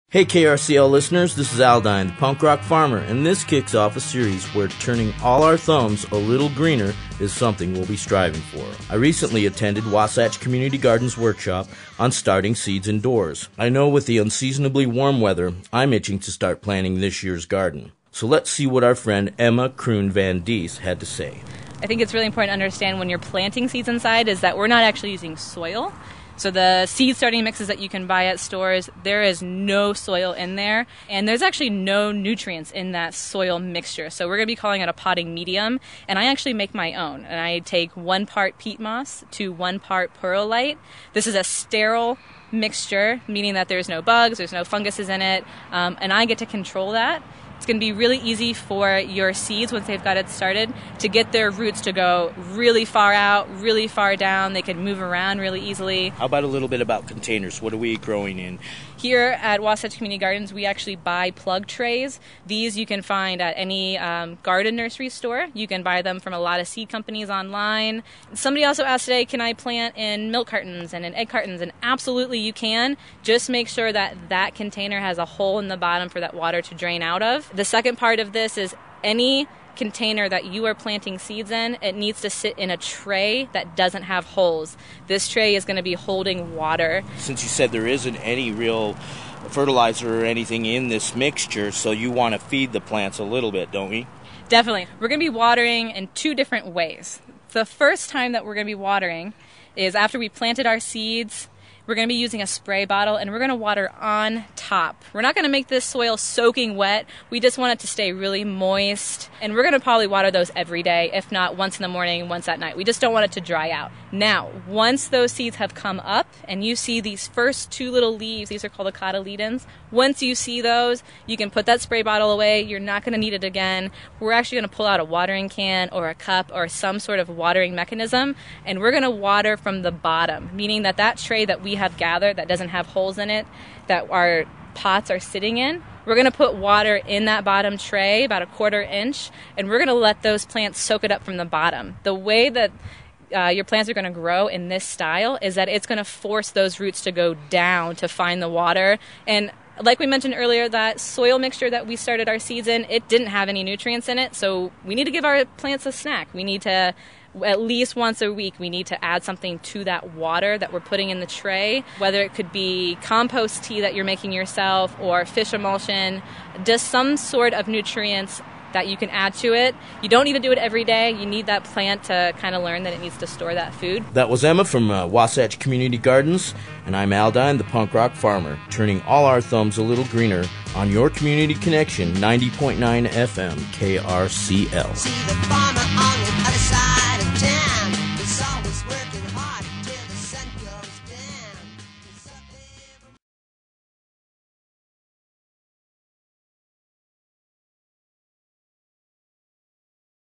Hey KRCL listeners, this is Aldine, the punk rock farmer, and this kicks off a series where turning all our thumbs a little greener is something we'll be striving for. I recently attended Wasatch Community Gardens workshop on starting seeds indoors. I know with the unseasonably warm weather, I'm itching to start planting this year's garden. So let's see what our friend Emma Kroon Van Dies had to say. I think it's really important to understand when you're planting seeds inside is that we're not actually using soil. So the seed starting mixes that you can buy at stores, there is no soil in there, and there's actually no nutrients in that soil mixture. So we're going to be calling it a potting medium, and I actually make my own. And I take 1 part peat moss to 1 part perlite. This is a sterile mixture, meaning that there's no bugs, there's no funguses in it, and I get to control that. It's going to be really easy for your seeds, once they've got it started, to get their roots to go really far out, really far down. They can move around really easily. How about a little bit about containers? What are we growing in? Here at Wasatch Community Gardens, we actually buy plug trays. These you can find at any garden nursery store. You can buy them from a lot of seed companies online. Somebody also asked today, can I plant in milk cartons and in egg cartons? And absolutely you can. Just make sure that that container has a hole in the bottom for that water to drain out of. The second part of this is any container that you are planting seeds in, it needs to sit in a tray that doesn't have holes. This tray is going to be holding water. Since you said there isn't any real fertilizer or anything in this mixture, so you want to feed the plants a little bit, don't we? Definitely. We're going to be watering in 2 different ways. The first time that we're going to be watering is after we planted our seeds. We're going to be using a spray bottle, and we're going to water on top. We're not going to make this soil soaking wet. We just want it to stay really moist, and we're going to probably water those every day, if not once in the morning, once at night. We just don't want it to dry out. Now, once those seeds have come up, and you see these first 2 little leaves, these are called the cotyledons. Once you see those, you can put that spray bottle away. You're not going to need it again. We're actually going to pull out a watering can or a cup or some sort of watering mechanism, and we're going to water from the bottom, meaning that that tray that we have gathered that doesn't have holes in it, that our pots are sitting in, we're going to put water in that bottom tray, about 1/4 inch, and we're going to let those plants soak it up from the bottom. The way that your plants are going to grow in this style is that it's going to force those roots to go down to find the water. And like we mentioned earlier, that soil mixture that we started our seeds in, it didn't have any nutrients in it, so we need to give our plants a snack. We need to, at least once a week, we need to add something to that water that we're putting in the tray, whether it could be compost tea that you're making yourself or fish emulsion, just some sort of nutrients that you can add to it. You don't need to do it every day. You need that plant to kind of learn that it needs to store that food. That was Emma from Wasatch Community Gardens, and I'm Aldine, the punk rock farmer, turning all our thumbs a little greener on your community connection, 90.9 FM, KRCL. See the farmer on the other side